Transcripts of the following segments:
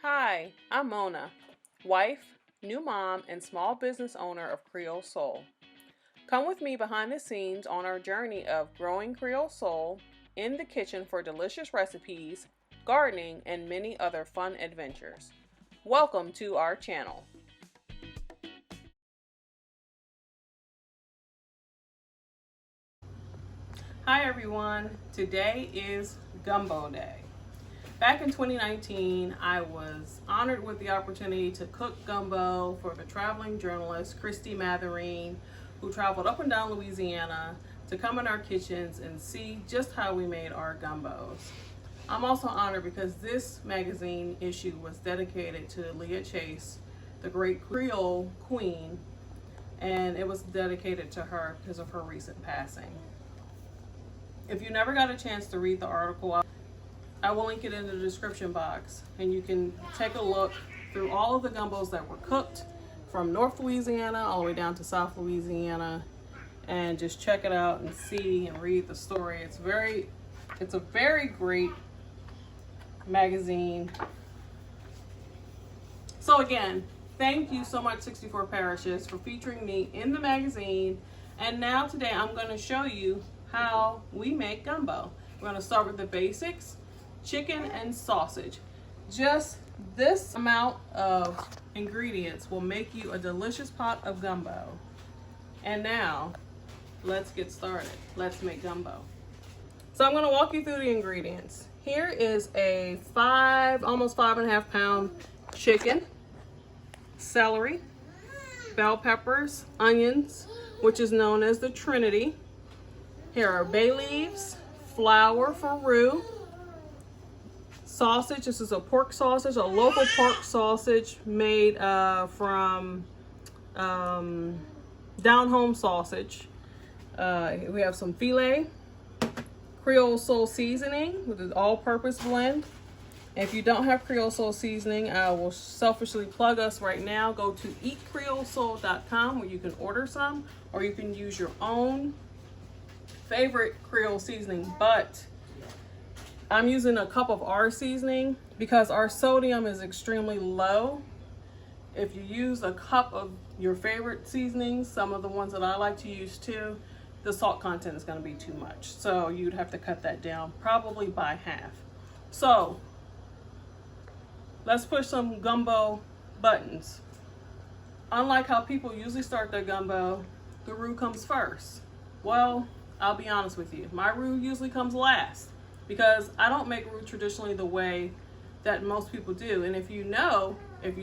Hi, I'm Mona, wife, new mom, and small business owner of Creole Soul. Come with me behind the scenes on our journey of growing Creole Soul, in the kitchen for delicious recipes, gardening, and many other fun adventures. Welcome to our channel. Hi everyone, today is Gumbo Day. Back in 2019, I was honored with the opportunity to cook gumbo for the traveling journalist Christy Matherine, who traveled up and down Louisiana to come in our kitchens and see just how we made our gumbos. I'm also honored because this magazine issue was dedicated to Leah Chase, the great Creole queen, and it was dedicated to her because of her recent passing. If you never got a chance to read the article, I will link it in the description box, and you can take a look through all of the gumbos that were cooked from North Louisiana all the way down to South Louisiana, and just check it out and see and read the story. It's a very great magazine. So again, thank you so much 64 Parishes for featuring me in the magazine. And now today I'm going to show you how we make gumbo. We're going to start with the basics. Chicken and sausage. Just this amount of ingredients will make you a delicious pot of gumbo. And now, let's get started. Let's make gumbo. So I'm going to walk you through the ingredients. Here is a almost 5.5 pound chicken, celery, bell peppers, onions, which is known as the Trinity. Here are bay leaves, flour for roux, sausage. This is a pork sausage, a local pork sausage made from down home sausage. We have some filet, Creole Soul seasoning with an all-purpose blend. If you don't have Creole Soul seasoning, I will selfishly plug us right now. Go to eatcreolesoul.com where you can order some, or you can use your own favorite Creole seasoning, but I'm using a cup of our seasoning because our sodium is extremely low. If you use a cup of your favorite seasonings, some of the ones that I like to use too, the salt content is going to be too much. So you'd have to cut that down probably by half. So let's push some gumbo buttons. Unlike how people usually start their gumbo, the roux comes first. Well, I'll be honest with you. My roux usually comes last, because I don't make roux traditionally the way that most people do. And if you've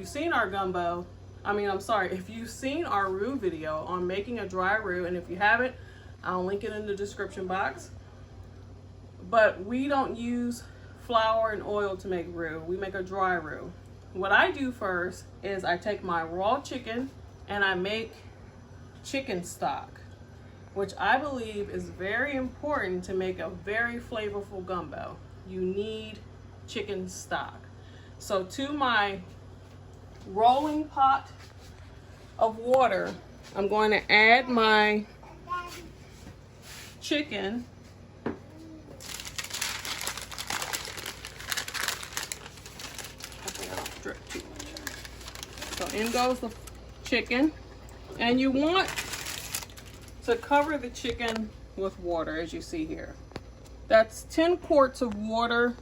seen our if you've seen our roux video on making a dry roux, and if you haven't, I'll link it in the description box. But we don't use flour and oil to make roux. We make a dry roux. What I do first is I take my raw chicken and I make chicken stock, which I believe is very important to make a very flavorful gumbo. You need chicken stock. So to my rolling pot of water, I'm going to add my chicken. I think I don't drip too much. So in goes the chicken, and you want to cover the chicken with water, as you see here. That's 10 quarts of water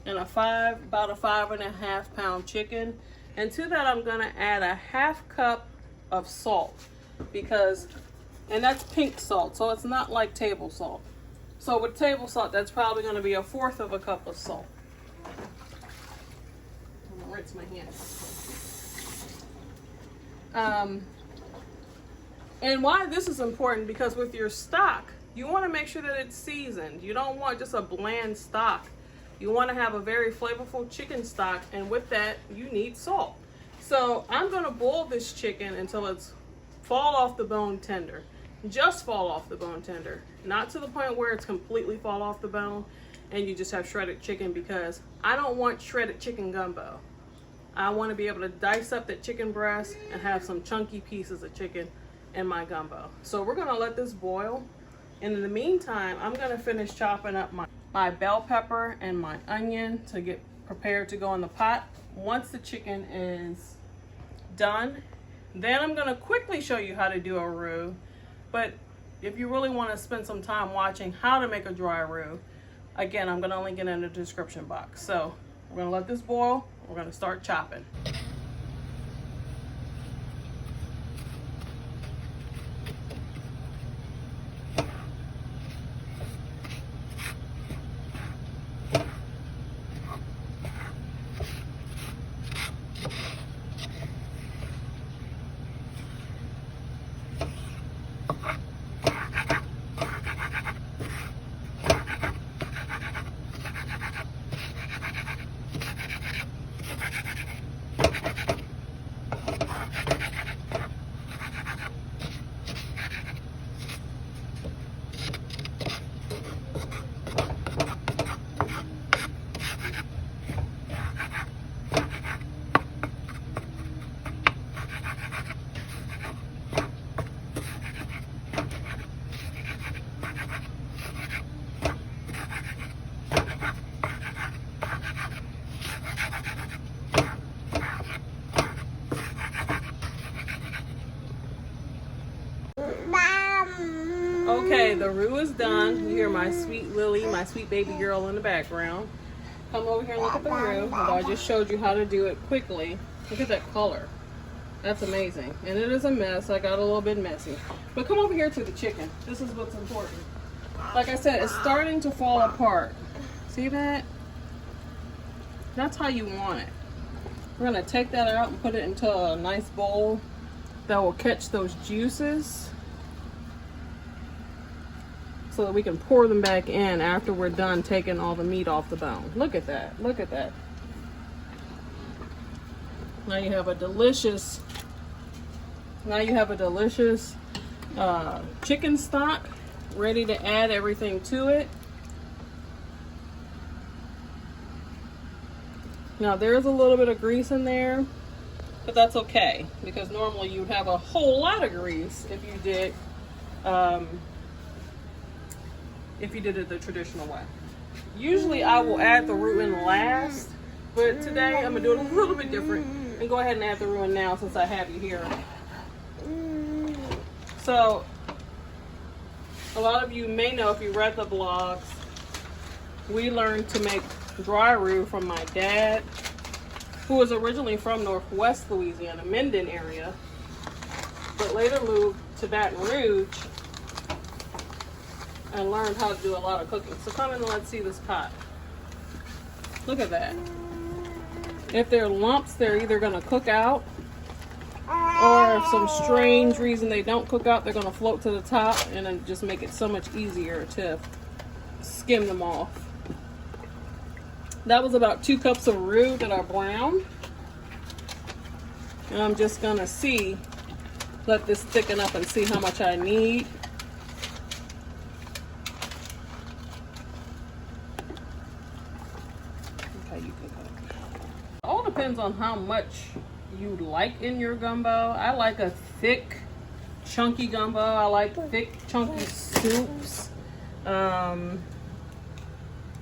and about a 5.5 pound chicken. And to that, I'm gonna add a half cup of salt, and that's pink salt, so it's not like table salt. So with table salt, that's probably gonna be 1/4 of a cup of salt. I'm gonna rinse my hands. And why this is important, because with your stock, you want to make sure that it's seasoned. You don't want just a bland stock. You want to have a very flavorful chicken stock, and with that, you need salt. So I'm going to boil this chicken until it's fall off the bone tender. Just fall off the bone tender. Not to the point where it's completely fall off the bone and you just have shredded chicken, because I don't want shredded chicken gumbo. I want to be able to dice up that chicken breast and have some chunky pieces of chicken in my gumbo. So we're gonna let this boil, and in the meantime, I'm gonna finish chopping up my bell pepper and my onion to get prepared to go in the pot. once the chicken is done, then I'm gonna quickly show you how to do a roux. But if you really want to spend some time watching how to make a dry roux, again, I'm gonna link it in the description box. So we're gonna let this boil. We're gonna start chopping. Okay, the roux is done. You hear my sweet Lily, my sweet baby girl in the background. Come over here and look at the roux. Although I just showed you how to do it quickly. Look at that color. That's amazing. And it is a mess. I got a little bit messy. But come over here to the chicken. This is what's important. Like I said, it's starting to fall apart. See that? That's how you want it. We're going to take that out and put it into a nice bowl that will catch those juices, so that we can pour them back in after we're done taking all the meat off the bone. Look at that. Look at that. Now you have a delicious chicken stock ready to add everything to it. Now there's a little bit of grease in there, but that's okay, because normally you'd have a whole lot of grease if you did it the traditional way. Usually I will add the roux in last, but today I'm gonna do it a little bit different and go ahead and add the roux in now since I have you here. So a lot of you may know, if you read the blogs, we learned to make dry roux from my dad, who was originally from Northwest Louisiana, Minden area, but later moved to Baton Rouge and learned how to do a lot of cooking. So come in and let's see this pot. Look at that. If there are lumps, they're either gonna cook out, or if some strange reason they don't cook out, they're gonna float to the top, and then just make it so much easier to skim them off. That was about 2 cups of roux that are brown. And I'm just gonna let this thicken up and see how much I need. All depends on how much you like in your gumbo. I like a thick, chunky gumbo. I like thick, chunky soups.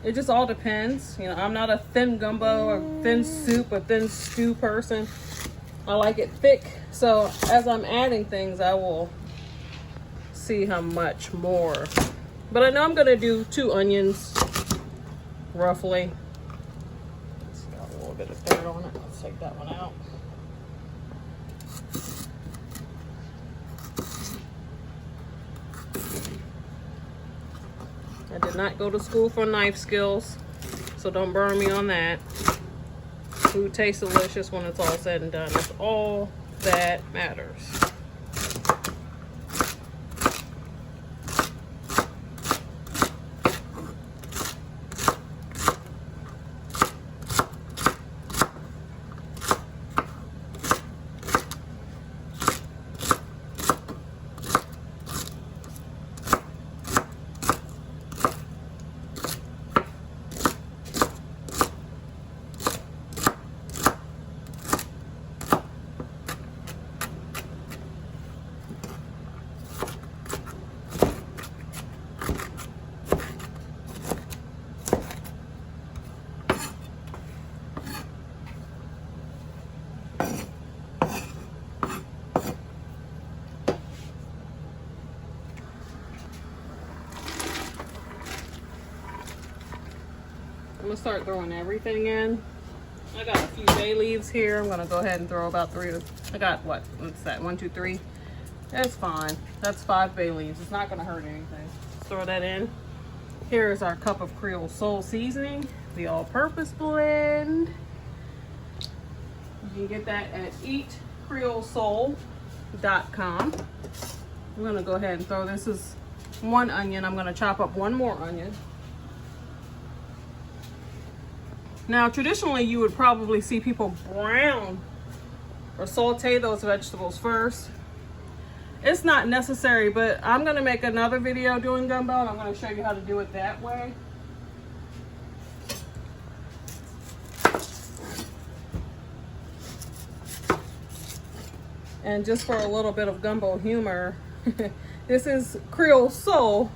It just all depends. You know, I'm not a thin gumbo or thin soup or thin stew person. I like it thick. So as I'm adding things, I will see how much more. But I know I'm gonna do 2 onions, roughly. Bit of dirt on it. Let's take that one out. I did not go to school for knife skills, so don't burn me on that. Food tastes delicious when it's all said and done. That's all that matters. I'm gonna start throwing everything in. I got a few bay leaves here. I'm gonna go ahead and throw about 3 to, I got what, what's that, 1, 2, 3? That's fine. That's 5 bay leaves. It's not gonna hurt anything. Let's throw that in. Here is our cup of Creole Soul seasoning, the all-purpose blend. You can get that at eatcreolesoul.com. I'm gonna go ahead and throw, this is 1 onion. I'm gonna chop up 1 more onion. Now, traditionally, you would probably see people brown or saute those vegetables first. It's not necessary, but I'm gonna make another video doing gumbo, and I'm gonna show you how to do it that way. And just for a little bit of gumbo humor, this is Creole Soul,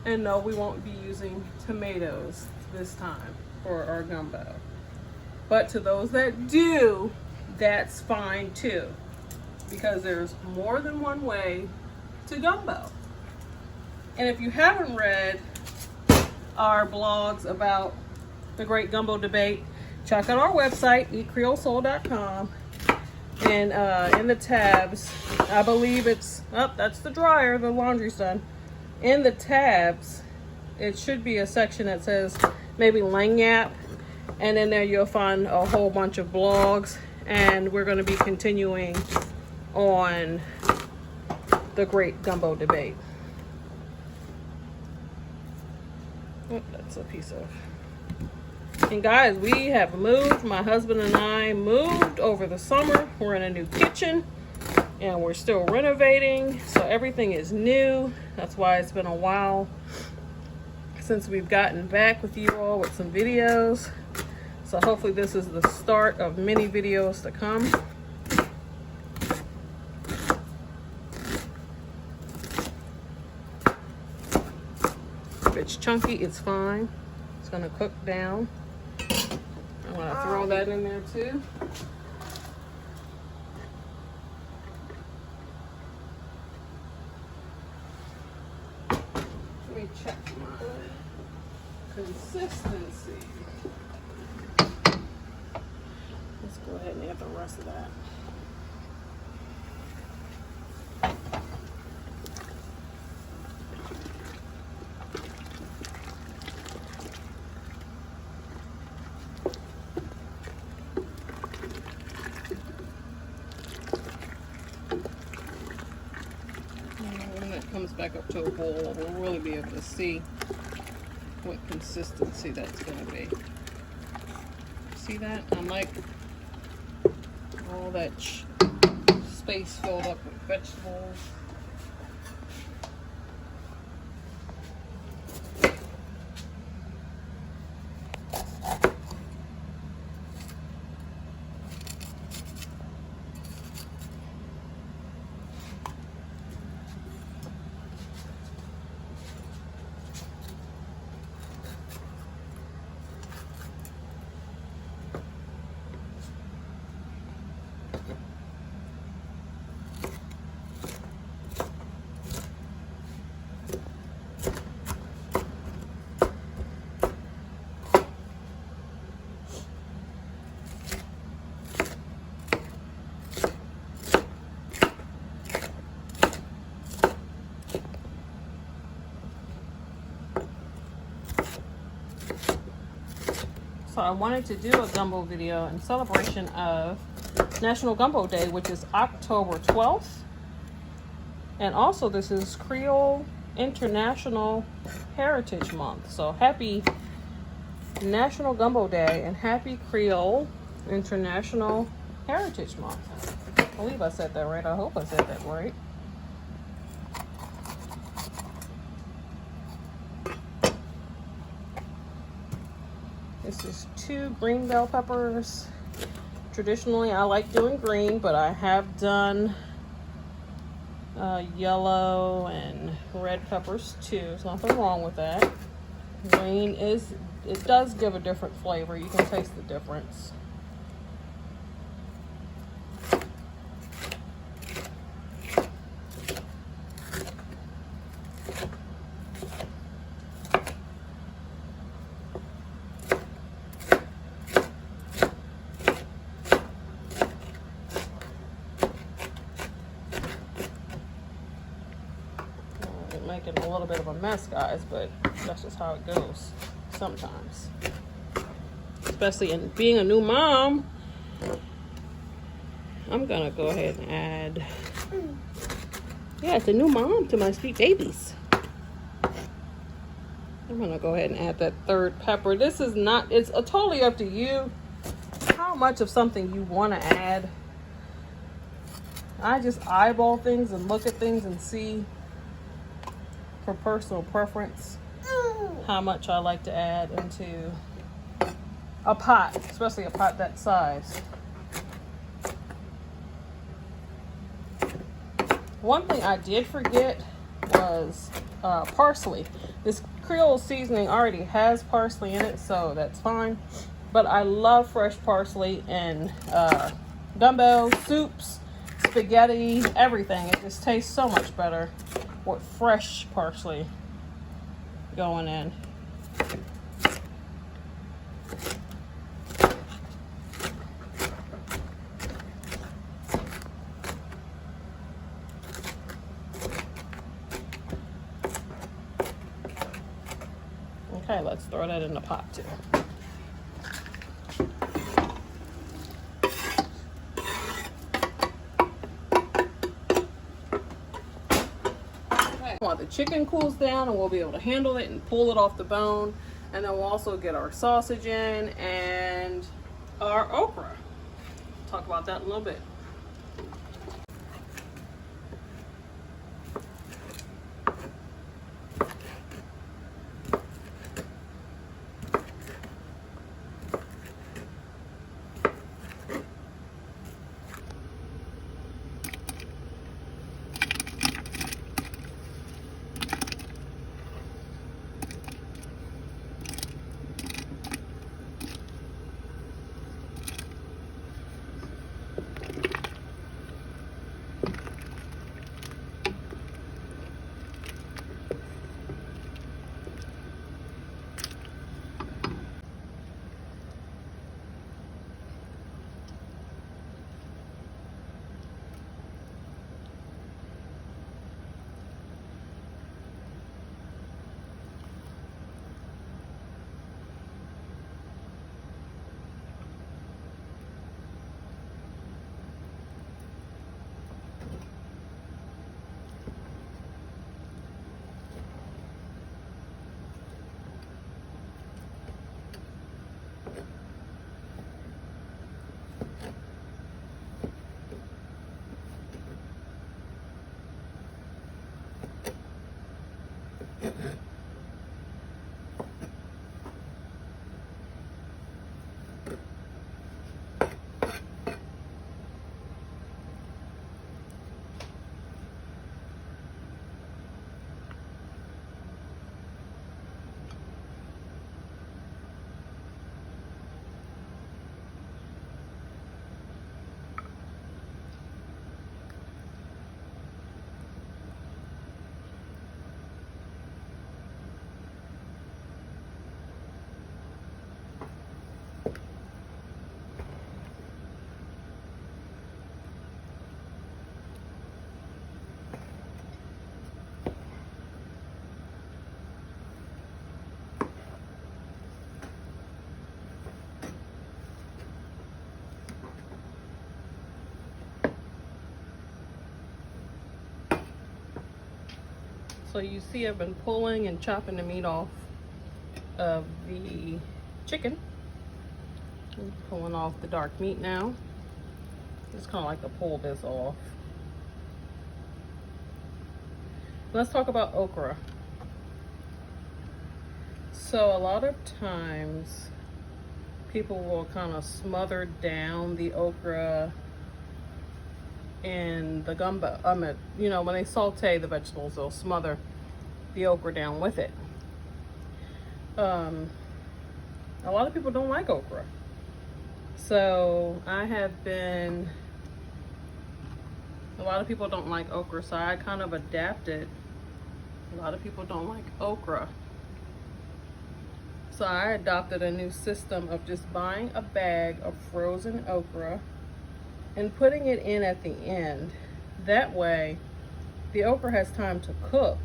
and no, we won't be using tomatoes this time for our gumbo. But to those that do, that's fine too, because there's more than one way to gumbo. And if you haven't read our blogs about the great gumbo debate, check out our website, eatcreolesoul.com. And in the tabs, I believe it's, oh, that's the dryer, the laundry's done. In the tabs, it should be a section that says maybe Langyap, and in there you'll find a whole bunch of blogs, and we're going to be continuing on the great gumbo debate. Oh, that's a piece of... And guys, we have moved. My husband and I moved over the summer. We're in a new kitchen, and we're still renovating, so everything is new. That's why it's been a while since we've gotten back with you all with some videos. So hopefully this is the start of many videos to come. If it's chunky, it's fine. It's gonna cook down. I'm gonna throw that in there too. Let me check my consistency. Let's go ahead and add the rest of that. When it comes back up to a boil, we'll really be able to see what consistency that's going to be. See that? I'm like all that space filled up with vegetables. So I wanted to do a gumbo video in celebration of National Gumbo Day, which is October 12th. And also this is Creole International Heritage Month. So happy National Gumbo Day and happy Creole International Heritage Month. I believe I said that right. I hope I said that right. This is 2 green bell peppers. Traditionally, I like doing green, but I have done yellow and red peppers too. There's nothing wrong with that. Green is, it does give a different flavor. You can taste the difference. making a little bit of a mess, guys, but that's just how it goes sometimes. Especially in being a new mom. I'm gonna go ahead and add, yeah, it's a new mom to my sweet babies. I'm gonna go ahead and add that third pepper. This is not, it's totally up to you how much of something you want to add. I just eyeball things and look at things and see, for personal preference, how much I like to add into a pot, especially a pot that size. One thing I did forget was parsley. This Creole seasoning already has parsley in it, so that's fine. But I love fresh parsley in gumbo, soups, spaghetti, everything. It just tastes so much better with fresh parsley going in. Okay, let's throw that in the pot too. Okay, while the chicken cools down, and we'll be able to handle it and pull it off the bone, and then we'll also get our sausage in and our okra. Talk about that in a little bit. So you see I've been pulling and chopping the meat off of the chicken. I'm pulling off the dark meat now. Just kind of like to pull this off. Let's talk about okra. So a lot of times people will kind of smother down the okra in the gumbo. You know, when they saute the vegetables, they'll smother the okra down with it. A lot of people don't like okra. So a lot of people don't like okra, so I kind of adapted. A lot of people don't like okra. So I adopted a new system of just buying a bag of frozen okra and putting it in at the end. That way, the okra has time to cook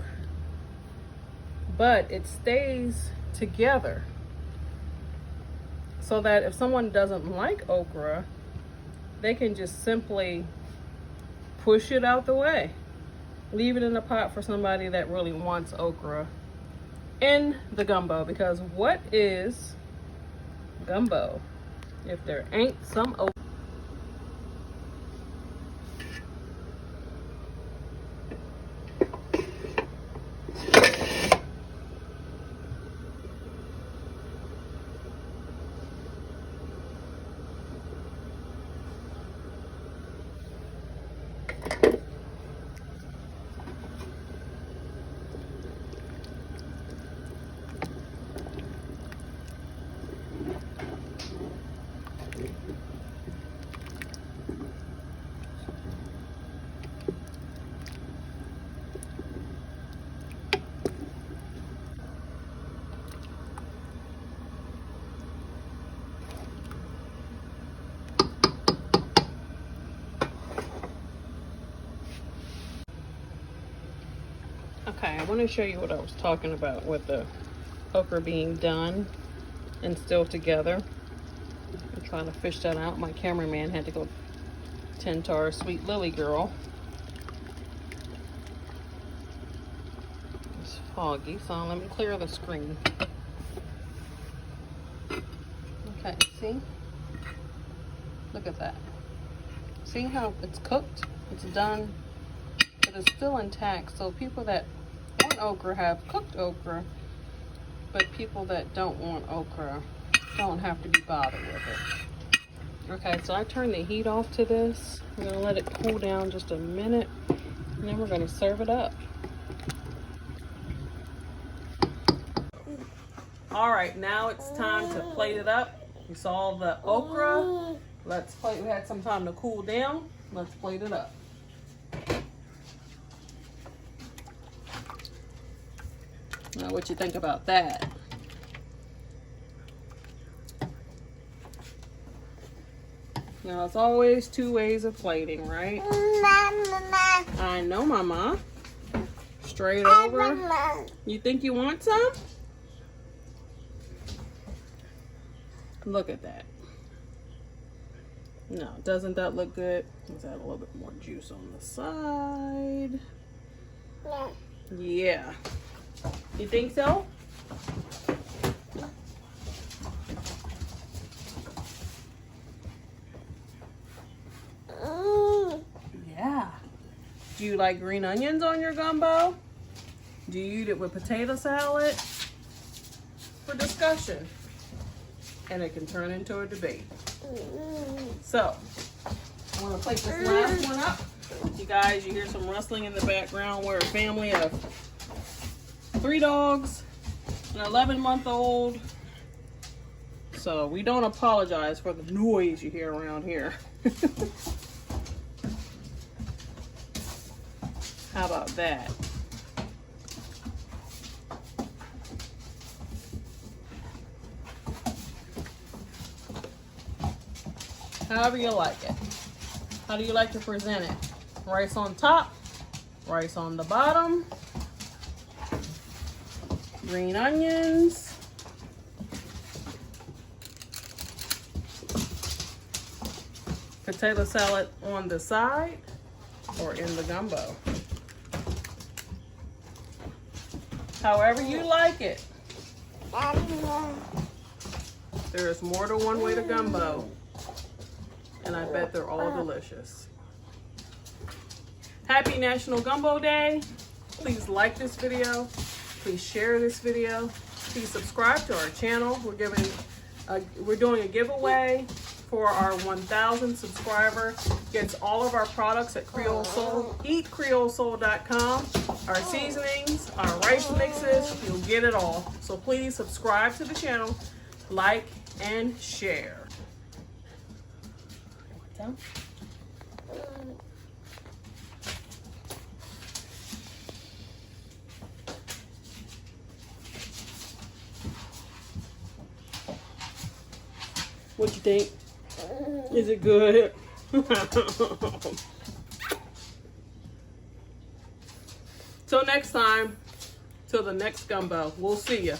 but it stays together so that if someone doesn't like okra, they can just simply push it out the way. Leave it in the pot for somebody that really wants okra in the gumbo, because what is gumbo if there ain't some okra? Okay, I want to show you what I was talking about with the okra being done and still together. I'm trying to fish that out. My cameraman had to go tend to our sweet Lily girl. It's foggy, so let me clear the screen. Okay, see? Look at that. See how it's cooked? It's done, but it's still intact. So people that want okra have cooked okra, but people that don't want okra don't have to be bothered with it. Okay, so I turned the heat off to this. I'm gonna let it cool down just a minute, and then we're gonna serve it up. All right, now it's time to plate it up. You saw the okra. Let's plate. We had some time to cool down. Let's plate it up. Now, what you think about that? Now, it's always two ways of plating, right? I know, Mama. Straight over. You think you want some? Look at that. No, doesn't that look good? Let's add a little bit more juice on the side. Yeah. You think so? Yeah. Do you like green onions on your gumbo? Do you eat it with potato salad? For discussion. And it can turn into a debate. So, I want to plate this last one up. You guys, you hear some rustling in the background. We're a family of 3 dogs, an 11-month-old. So we don't apologize for the noise you hear around here. How about that? However you like it. How do you like to present it? Rice on top, rice on the bottom, green onions, potato salad on the side, or in the gumbo. However you like it. There's more than one way to gumbo, and I bet they're all delicious. Happy National Gumbo Day. Please like this video. Please share this video. Please subscribe to our channel. We're doing a giveaway for our 1,000 subscriber. Gets all of our products at Creole Soul. EatCreoleSoul.com. Our seasonings, our rice mixes, you'll get it all. So please subscribe to the channel, like, and share. What you think? Is it good? Till next time, till the next gumbo. We'll see you.